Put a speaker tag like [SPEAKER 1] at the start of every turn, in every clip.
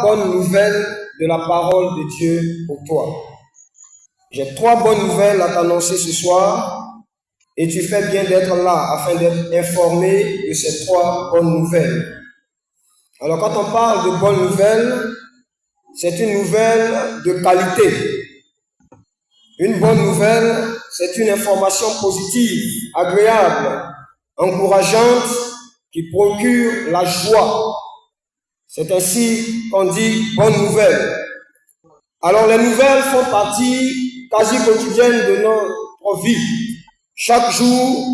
[SPEAKER 1] bonnes nouvelles de la parole de Dieu pour toi. J'ai 3 bonnes nouvelles à t'annoncer ce soir et tu fais bien d'être là afin d'être informé de ces 3 bonnes nouvelles. Alors quand on parle de bonnes nouvelles, c'est une nouvelle de qualité. Une bonne nouvelle, c'est une information positive, agréable, encourageante, qui procure la joie. C'est ainsi qu'on dit bonne nouvelle. Alors les nouvelles font partie quasi quotidienne de notre vie. Chaque jour,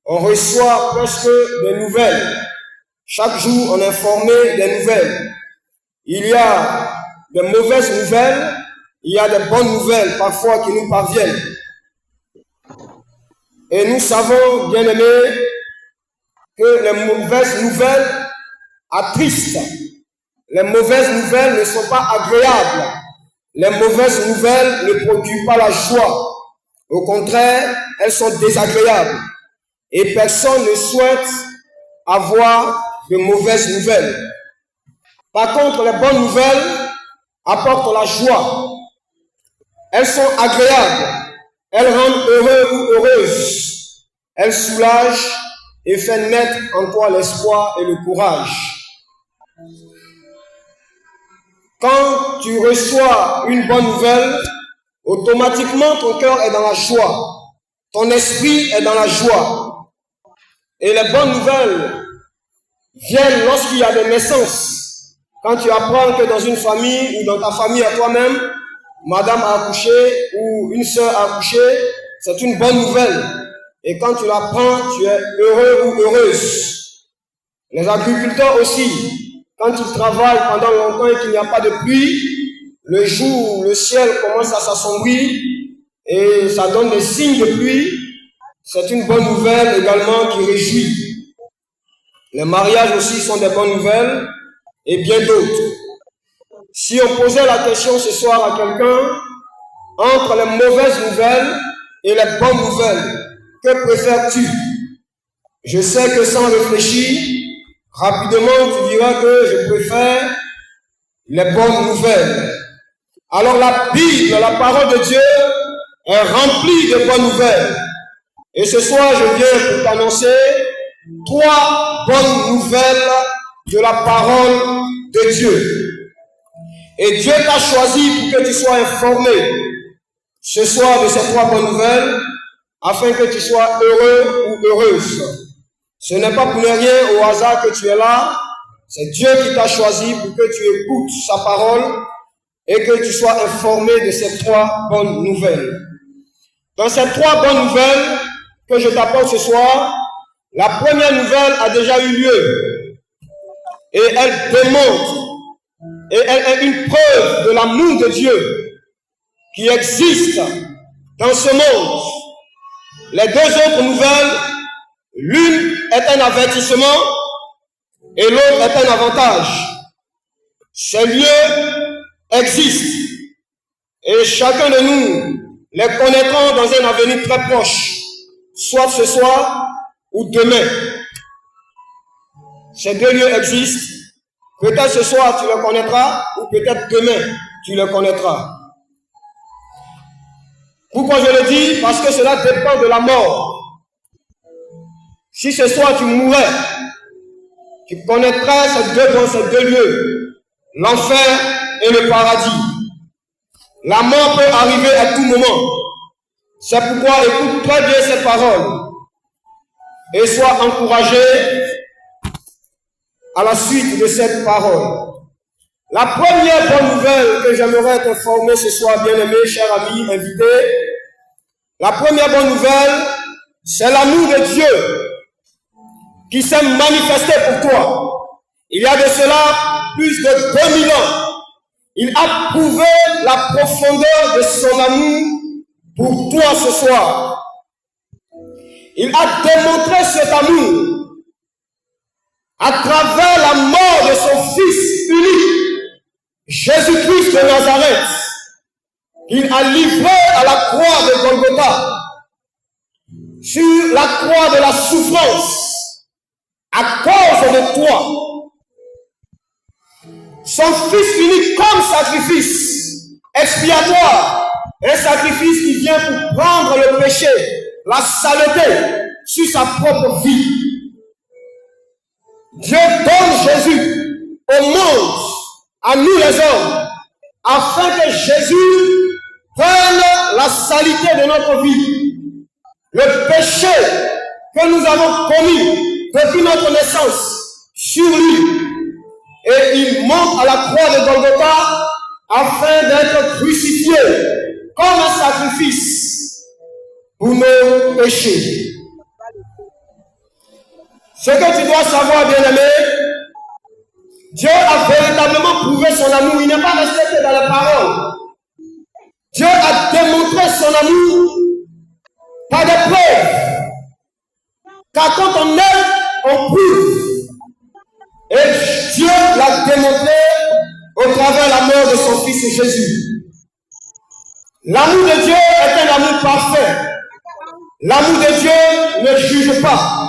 [SPEAKER 1] on reçoit presque des nouvelles. Chaque jour, on est informé des nouvelles. Il y a de mauvaises nouvelles, il y a de bonnes nouvelles parfois qui nous parviennent. Et nous savons, bien aimés, que les mauvaises nouvelles attristent. Les mauvaises nouvelles ne sont pas agréables. Les mauvaises nouvelles ne procurent pas la joie. Au contraire, elles sont désagréables. Et personne ne souhaite avoir de mauvaises nouvelles. Par contre, les bonnes nouvelles apportent la joie. Elles sont agréables. Elles rendent heureux ou heureuse. Elles soulagent et font naître en toi l'espoir et le courage. Quand tu reçois une bonne nouvelle, automatiquement ton cœur est dans la joie. Ton esprit est dans la joie. Et les bonnes nouvelles viennent lorsqu'il y a des naissances. Quand tu apprends que dans une famille ou dans ta famille à toi-même, madame a accouché ou une sœur a accouché, c'est une bonne nouvelle. Et quand tu l'apprends, tu es heureux ou heureuse. Les agriculteurs aussi, quand ils travaillent pendant longtemps et qu'il n'y a pas de pluie, le jour, le ciel commence à s'assombrir et ça donne des signes de pluie. C'est une bonne nouvelle également qui réjouit. Les mariages aussi sont des bonnes nouvelles et bien d'autres. Si on posait la question ce soir à quelqu'un, entre les mauvaises nouvelles et les bonnes nouvelles, que préfères-tu? Je sais que sans réfléchir, rapidement tu diras que je préfère les bonnes nouvelles. Alors la Bible, la parole de Dieu, est remplie de bonnes nouvelles. Et ce soir, je viens pour t'annoncer 3 bonnes nouvelles de la parole de Dieu. Et Dieu t'a choisi pour que tu sois informé ce soir de ces 3 bonnes nouvelles, afin que tu sois heureux ou heureuse. Ce n'est pas pour rien au hasard que tu es là. C'est Dieu qui t'a choisi pour que tu écoutes sa parole et que tu sois informé de ces 3 bonnes nouvelles. Dans ces 3 bonnes nouvelles que je t'apporte ce soir, la première nouvelle a déjà eu lieu. Et elle démontre, et elle est une preuve de l'amour de Dieu qui existe dans ce monde. Les 2 autres nouvelles, l'une est un avertissement et l'autre est un avantage. Ces lieux existent et chacun de nous les connaîtrons dans un avenir très proche, soit ce soir ou demain. Ces 2 lieux existent. Peut-être ce soir tu les connaîtras ou peut-être demain tu les connaîtras. Pourquoi je le dis? Parce que cela dépend de la mort. Si ce soir tu mourais, tu connaîtrais ces deux lieux, l'enfer et le paradis. La mort peut arriver à tout moment. C'est pourquoi écoute très bien ces paroles et sois encouragé à la suite de cette parole. La première bonne nouvelle que j'aimerais t'informer ce soir, bien-aimé, cher ami, invité, la première bonne nouvelle, c'est l'amour de Dieu qui s'est manifesté pour toi. Il y a de cela plus de 2000 ans. Il a prouvé la profondeur de son amour pour toi ce soir. Il a démontré cet amour à travers la mort de son Fils unique, Jésus-Christ de Nazareth. Il a livré à la croix de Golgotha, sur la croix de la souffrance, à cause de toi. son Fils unique comme sacrifice expiatoire, un sacrifice qui vient pour prendre le péché, la saleté sur sa propre vie. Dieu donne Jésus au monde, à nous les hommes, afin que Jésus prenne la saleté de notre vie. Le péché que nous avons commis depuis notre naissance sur lui. Et il monte à la croix de Golgotha afin d'être crucifié comme un sacrifice pour nos péchés. Ce que tu dois savoir, bien-aimé, Dieu a véritablement prouvé son amour. Il n'est pas resté dans la parole. Dieu a démontré son amour par des preuves. Car quand on aime, on prouve. Et Dieu l'a démontré au travers de la mort de son Fils Jésus. L'amour de Dieu est un amour parfait. L'amour de Dieu ne juge pas.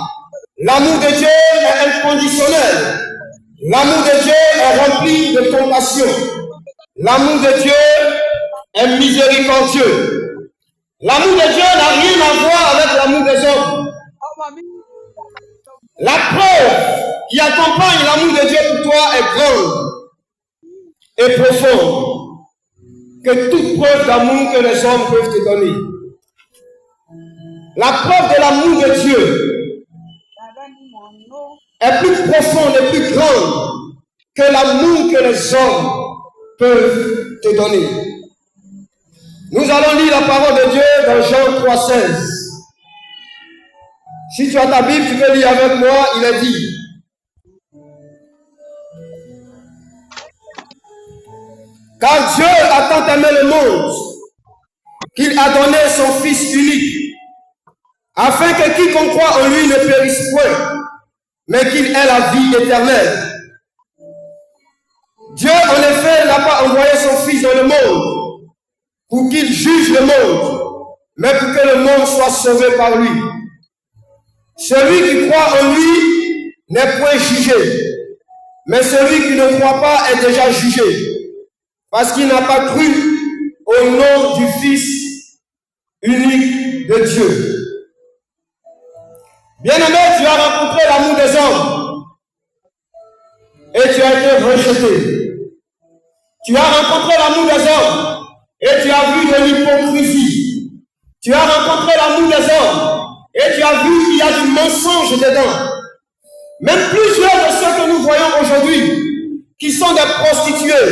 [SPEAKER 1] L'amour de Dieu est inconditionnel. L'amour de Dieu est rempli de compassion. L'amour de Dieu est miséricordieux. L'amour de Dieu n'a rien à voir avec l'amour des hommes. La preuve qui accompagne l'amour de Dieu pour toi est grande et profonde que toute preuve d'amour que les hommes peuvent te donner. La preuve de l'amour de Dieu est plus profonde et plus grande que l'amour que les hommes peuvent te donner. Nous allons lire la parole de Dieu dans Jean 3,16. Si tu as ta Bible, tu peux lire avec moi, il est dit. Car Dieu a tant aimé le monde qu'il a donné son Fils unique, afin que quiconque croit en lui ne périsse point, mais qu'il ait la vie éternelle. Dieu, en effet, n'a pas envoyé son Fils dans le monde pour qu'il juge le monde, mais pour que le monde soit sauvé par lui. Celui qui croit en lui n'est point jugé, mais celui qui ne croit pas est déjà jugé, parce qu'il n'a pas cru au nom du Fils unique de Dieu. Bien-aimé, tu as rencontré l'amour des hommes et tu as été rejeté. Tu as rencontré l'amour des hommes et tu as vu de l'hypocrisie. Tu as rencontré l'amour des hommes et tu as vu qu'il y a du mensonge dedans. Même plusieurs de ceux que nous voyons aujourd'hui, qui sont des prostituées,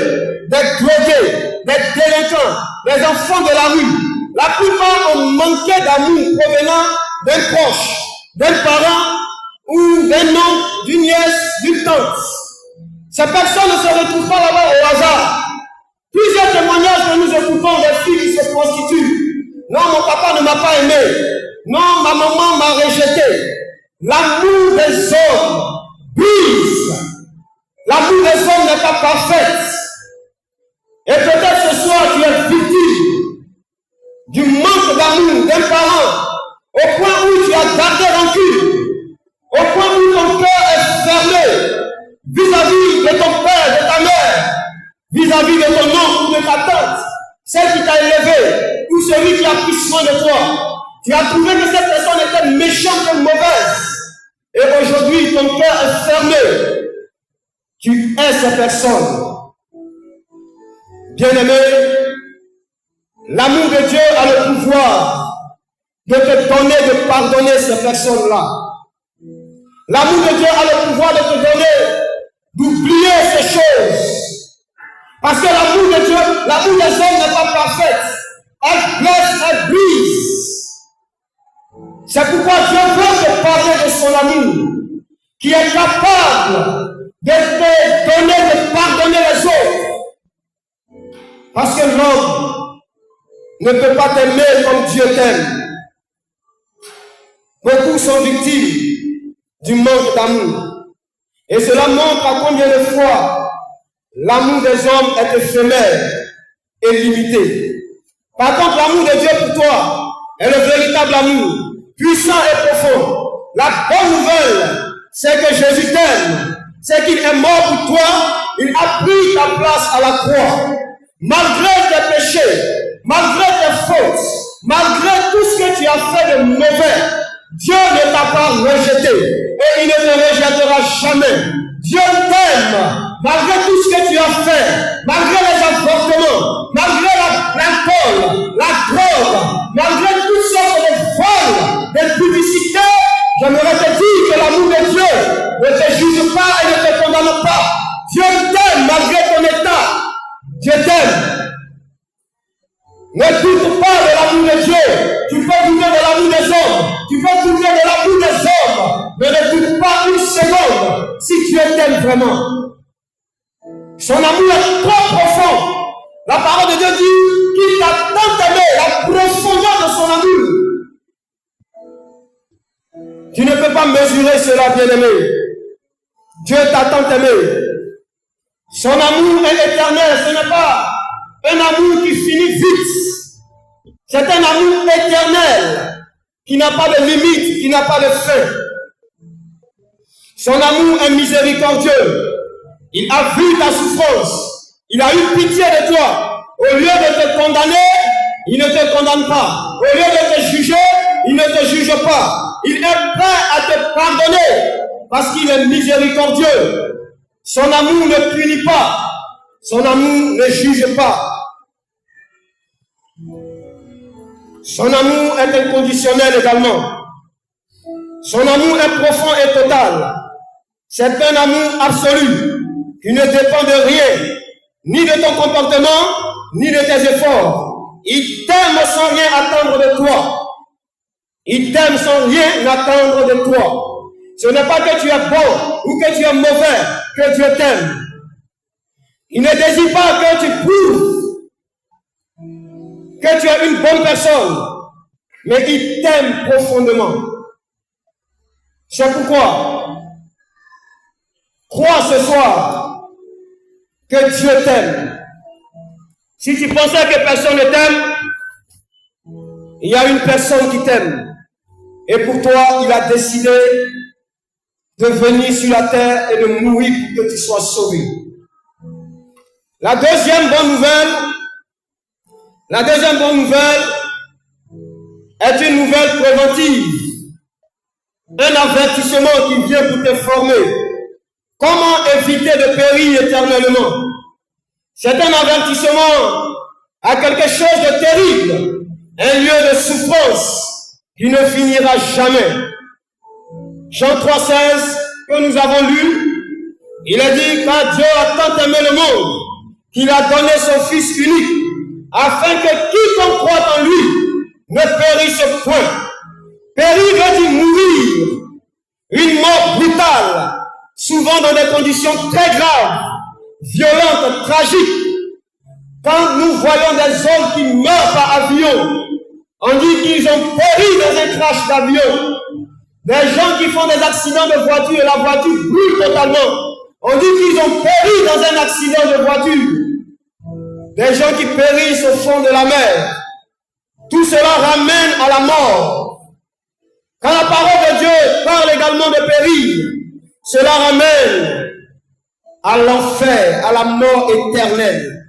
[SPEAKER 1] des drogués, des délinquants, des enfants de la rue, la plupart ont manqué d'amour provenant d'un proche, d'un parent ou d'un oncle, d'une nièce, d'une tante. Ces personnes ne se retrouvent pas là-bas au hasard. Plusieurs témoignages que nous écoutons des filles qui se prostituent. Non, mon papa ne m'a pas aimé. Non, ma maman m'a rejeté. L'amour des hommes brise. L'amour des hommes n'est pas parfait. Et peut-être ce soir tu es victime du manque d'amour d'un parent, au point où tu as gardé rancune, au point où ton cœur est fermé vis-à-vis de ton père, de ta mère, vis-à-vis de ton oncle ou de ta tante, celle qui t'a élevé, ou celui qui a pris soin de toi. Tu as trouvé que cette personne était méchante et mauvaise. Et aujourd'hui, ton cœur est fermé. Tu hais cette personne. Bien-aimé, l'amour de Dieu a le pouvoir de te donner, de pardonner ces personnes-là. L'amour de Dieu a le pouvoir de te donner, d'oublier ces choses. Parce que l'amour de Dieu, l'amour des hommes n'est pas parfait. Elle blesse, elle brise. C'est pourquoi Dieu veut te parler de son amour, qui est capable de te donner, de pardonner les autres. Parce que l'homme ne peut pas t'aimer comme Dieu t'aime. Beaucoup sont victimes du manque d'amour. Et cela montre à combien de fois l'amour des hommes est éphémère et limité. Par contre, l'amour de Dieu pour toi est le véritable amour, puissant et profond. La bonne nouvelle, c'est que Jésus t'aime, c'est qu'il est mort pour toi il a pris ta place à la croix. Malgré tes péchés, malgré tes fautes, malgré tout ce que tu as fait de mauvais, Dieu ne t'a pas rejeté et il ne te rejettera jamais. Dieu t'aime malgré tout ce que tu as fait, malgré les avortements, malgré l'alcool, la drogue, malgré toutes sortes de vols, de publicités. J'aimerais te dire que l'amour de Dieu ne te juge pas et ne te condamne pas. Dieu t'aime malgré ton état. Dieu t'aime. Ne doute pas de l'amour de Dieu. Tu peux douter de l'amour des hommes. Tu peux douter de l'amour des hommes. Mais ne doute pas une seconde si Dieu t'aime vraiment. Son amour est trop profond. La parole de Dieu dit qu'il t'a tant aimé, la profondeur de son amour. Tu ne peux pas mesurer cela, bien-aimé. Dieu t'a tant aimé. Son amour est éternel. Ce n'est pas un amour qui finit vite. C'est un amour éternel qui n'a pas de limite, qui n'a pas de fin. Son amour est miséricordieux. Il a vu ta souffrance. Il a eu pitié de toi. Au lieu de te condamner, il ne te condamne pas. Au lieu de te juger, il ne te juge pas. Il est prêt à te pardonner parce qu'il est miséricordieux. Son amour ne punit pas. Son amour ne juge pas. Son amour est inconditionnel également. Son amour est profond et total. C'est un amour absolu qui ne dépend de rien, ni de ton comportement, ni de tes efforts. Il t'aime sans rien attendre de toi. Il t'aime sans rien attendre de toi. Ce n'est pas que tu es bon ou que tu es mauvais que Dieu t'aime. Il ne désire pas que tu prouves que tu es une bonne personne, mais il t'aime profondément. C'est pourquoi, crois ce soir que Dieu t'aime. Si tu pensais que personne ne t'aime, il y a une personne qui t'aime. Et pour toi, il a décidé de venir sur la terre et de mourir pour que tu sois sauvé. La deuxième bonne nouvelle est une nouvelle préventive. Un avertissement qui vient pour te former. Comment éviter de périr éternellement? C'est un avertissement à quelque chose de terrible, un lieu de souffrance qui ne finira jamais. Jean 3,16 que nous avons lu, il a dit car Dieu a tant aimé le monde qu'il a donné son Fils unique afin que quiconque croit en lui ne périsse point. Périr veut dire mourir, une mort brutale, souvent dans des conditions très graves, violentes, tragiques. Quand nous voyons des hommes qui meurent par avion, on dit qu'ils ont péri dans un crash d'avion. Des gens qui font des accidents de voiture et la voiture brûle totalement. On dit qu'ils ont péri dans un accident de voiture. Des gens qui périssent au fond de la mer. Tout cela ramène à la mort. Quand la parole de Dieu parle également de périr, cela ramène à l'enfer, à la mort éternelle.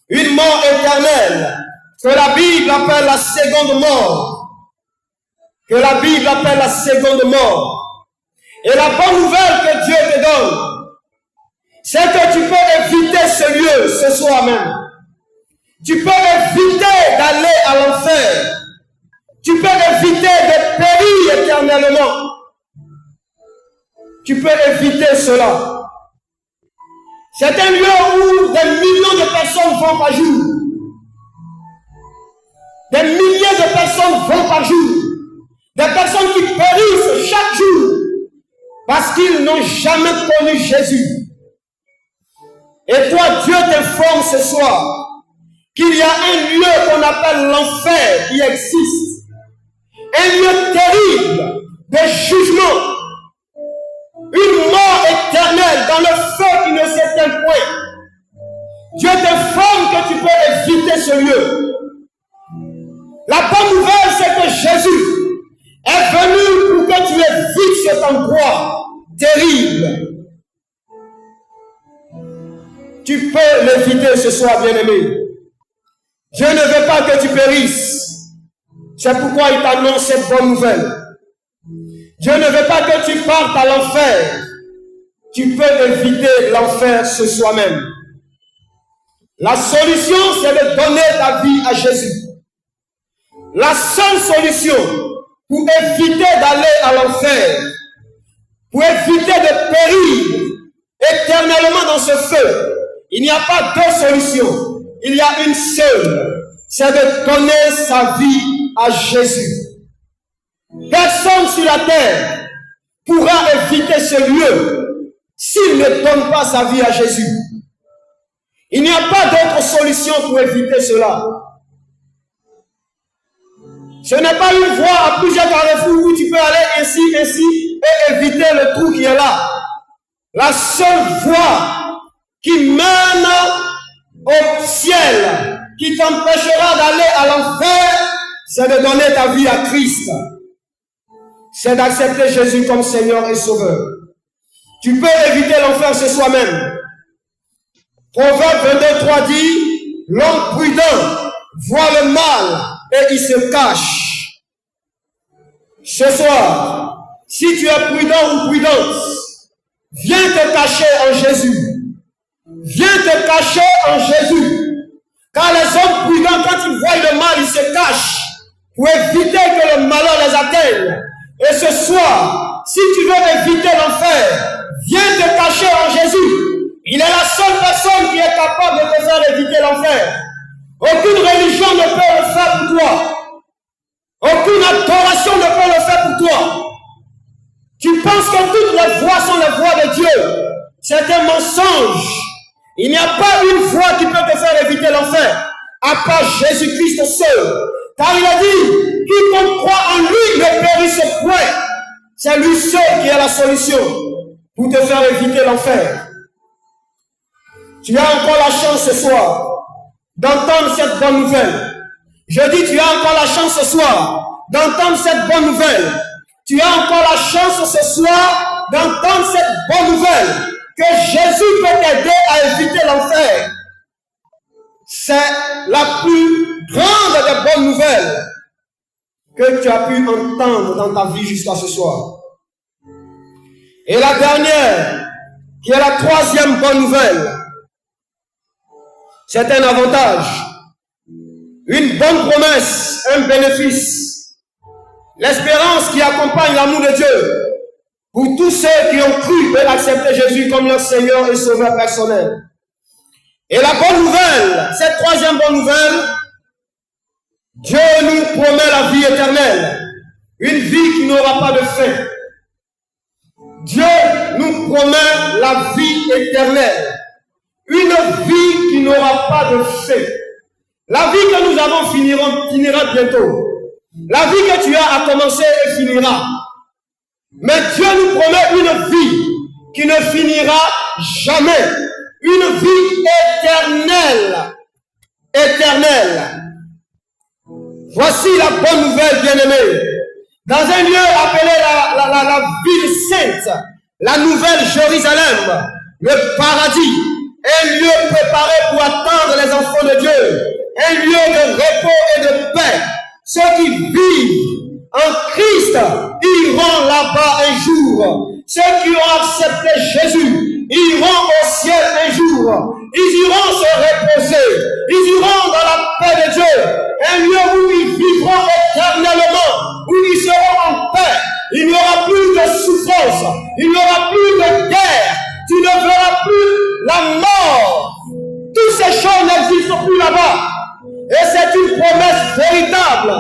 [SPEAKER 1] Une mort éternelle que la Bible appelle la seconde mort. Que la Bible appelle la seconde mort. Et la bonne nouvelle que Dieu te donne, c'est que tu peux éviter ce lieu ce soir même. Tu peux éviter d'aller à l'enfer. Tu peux éviter de périr éternellement. Tu peux éviter cela. C'est un lieu où des millions de personnes vont par jour. Des milliers de personnes vont par jour. Des personnes qui périssent chaque jour parce qu'ils n'ont jamais connu Jésus. Et toi, Dieu t'informe ce soir qu'il y a un lieu qu'on appelle l'enfer qui existe. Un lieu terrible de jugement. Une mort éternelle dans le feu qui ne s'éteint point. Dieu t'informe que tu peux éviter ce lieu. La bonne nouvelle, c'est que Jésus est venu pour que tu évites cet endroit terrible. tu peux l'éviter ce soir, bien-aimé. Dieu ne veut pas que tu périsses. C'est pourquoi il t'annonce cette bonne nouvelle. Dieu ne veut pas que tu partes à l'enfer. Tu peux éviter l'enfer ce soir même. La solution, c'est de donner ta vie à Jésus. La seule solution pour éviter d'aller à l'enfer, pour éviter de périr éternellement dans ce feu, il n'y a pas deux solutions. Il y a une seule. C'est de donner sa vie à Jésus. Personne sur la terre pourra éviter ce lieu s'il ne donne pas sa vie à Jésus. Il n'y a pas d'autre solution pour éviter cela. Ce n'est pas une voie à plusieurs carrefours où tu peux aller ainsi, et éviter le trou qui est là. La seule voie qui mène au ciel, qui t'empêchera d'aller à l'enfer, c'est de donner ta vie à Christ. C'est d'accepter Jésus comme Seigneur et Sauveur. Tu peux éviter l'enfer ce soir même. Proverbe 22:3 dit, l'homme prudent voit le mal et il se cache. Ce soir, si tu es prudent ou prudente, viens te cacher en Jésus. Viens te cacher en Jésus. Car les hommes prudents, quand ils voient le mal, ils se cachent pour éviter que le malheur les atteigne. Et ce soir, si tu veux éviter l'enfer, viens te cacher en Jésus. Il est la seule personne qui est capable de te faire éviter l'enfer. Aucune religion ne peut le faire pour toi. Aucune adoration ne peut le faire pour toi. Tu penses que toutes les voies sont les voies de Dieu. C'est un mensonge. Il n'y a pas une voie qui peut te faire éviter l'enfer, à part Jésus-Christ seul. Car il a dit, quiconque croit en lui ne périsse point. C'est lui seul qui a la solution pour te faire éviter l'enfer. Tu as encore la chance ce soir d'entendre cette bonne nouvelle. Je dis, tu as encore la chance ce soir d'entendre cette bonne nouvelle. Tu as encore la chance ce soir d'entendre cette bonne nouvelle. Que Jésus peut t'aider à éviter l'enfer. C'est la plus grande des bonnes nouvelles que tu as pu entendre dans ta vie jusqu'à ce soir. Et la dernière, qui est la troisième bonne nouvelle, c'est un avantage, une bonne promesse, un bénéfice, l'espérance qui accompagne l'amour de Dieu pour tous ceux qui ont cru et accepté Jésus comme leur Seigneur et Sauveur personnel. Et la bonne nouvelle, cette troisième bonne nouvelle, Dieu nous promet la vie éternelle, une vie qui n'aura pas de fin. Dieu nous promet la vie éternelle, une vie qui n'aura pas de fin. La vie que nous avons finira bientôt. La vie que tu as commencé et finira. Mais Dieu nous promet une vie qui ne finira jamais. Une vie éternelle. Éternelle. Voici la bonne nouvelle, bien-aimée. Dans un lieu appelé la ville sainte, la nouvelle Jérusalem, le paradis, un lieu préparé pour attendre les enfants de Dieu, un lieu de repos et de paix. Ceux qui vivent en Christ iront là-bas un jour. Ceux qui ont accepté Jésus iront au ciel un jour. Ils iront se reposer. Ils iront dans la paix de Dieu. Un lieu où ils vivront éternellement, où ils seront en paix. Il n'y aura plus de souffrance. Il n'y aura plus de guerre. Tu ne verras plus la mort. Toutes ces choses n'existent plus là-bas. Et c'est une promesse véritable.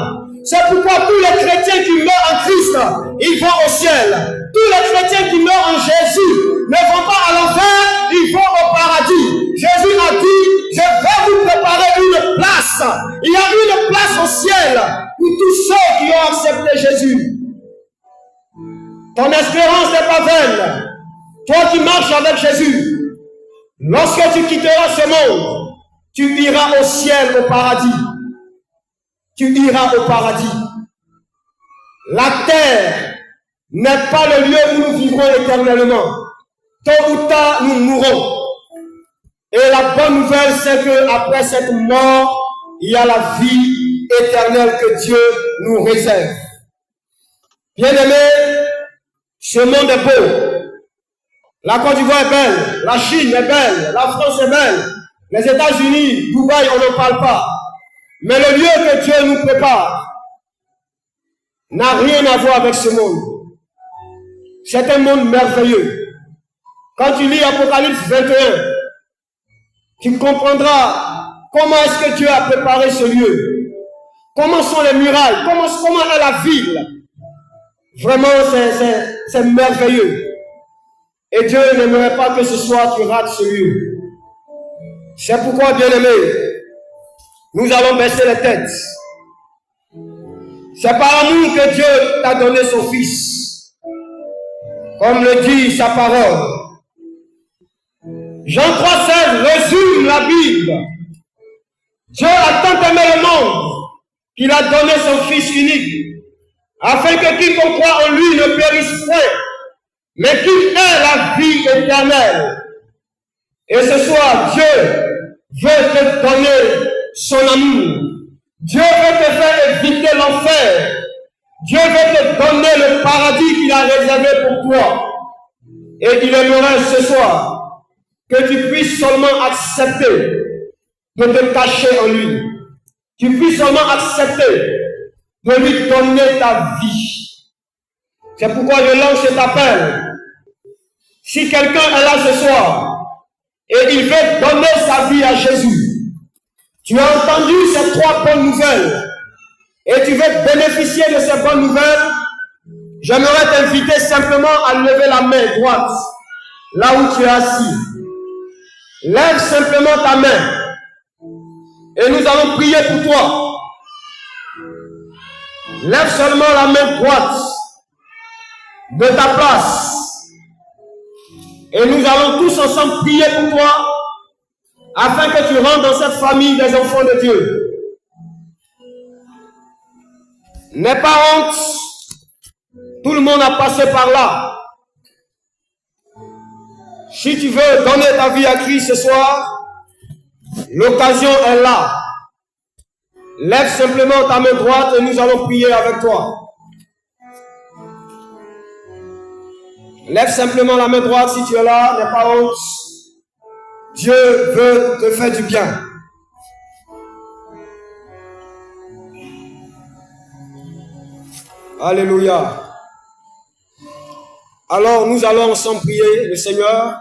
[SPEAKER 1] C'est pourquoi tous les chrétiens qui meurent en Christ, ils vont au ciel. Tous les chrétiens qui meurent en Jésus ne vont pas à l'enfer, ils vont au paradis. Jésus a dit, je vais vous préparer une place. Il y a une place au ciel pour tous ceux qui ont accepté Jésus. Ton espérance n'est pas vaine. Toi qui marches avec Jésus, lorsque tu quitteras ce monde, tu iras au ciel, au paradis. Tu iras au paradis. La terre n'est pas le lieu où nous vivrons éternellement. Tôt ou tard, nous mourrons. Et la bonne nouvelle, c'est qu'après cette mort, il y a la vie éternelle que Dieu nous réserve. Bien-aimés, ce monde est beau. La Côte d'Ivoire est belle, la Chine est belle, la France est belle, les États-Unis, Dubaï, on n'en parle pas. Mais le lieu que Dieu nous prépare n'a rien à voir avec ce monde. C'est un monde merveilleux. Quand tu lis Apocalypse 21, tu comprendras comment est-ce que Dieu a préparé ce lieu. Comment sont les murailles, comment est la ville. Vraiment, c'est merveilleux. Et Dieu n'aimerait pas que ce soir tu rates ce lieu. C'est pourquoi, bien-aimés, nous allons baisser les têtes. C'est par amour que Dieu t'a donné son Fils. Comme le dit sa parole. Jean 3,16 résume la Bible. Dieu a tant aimé le monde qu'il a donné son Fils unique, afin que quiconque croit en lui ne périsse point, mais qu'il ait la vie éternelle. Et ce soir, Dieu veut te donner son amour. Dieu veut te faire éviter l'enfer. Dieu veut te donner le paradis qu'il a réservé pour toi. Et il aimerait ce soir que tu puisses seulement accepter de te cacher en lui. Tu puisses seulement accepter de lui donner ta vie. C'est pourquoi je lance cet appel. Si quelqu'un est là ce soir et il veut donner sa vie à Jésus, tu as entendu ces 3 bonnes nouvelles et tu veux bénéficier de ces bonnes nouvelles, j'aimerais t'inviter simplement à lever la main droite, là où tu es assis. Lève simplement ta main et nous allons prier pour toi. Lève seulement la main droite de ta place et nous allons tous ensemble prier pour toi afin que tu rentres dans cette famille des enfants de Dieu. N'aie pas honte, tout le monde a passé par là. Si tu veux donner ta vie à Christ ce soir, l'occasion est là. Lève simplement ta main droite et nous allons prier avec toi. Lève simplement la main droite si tu es là, n'aie pas honte. Dieu veut te faire du bien. Alléluia. Alors nous allons ensemble prier le Seigneur.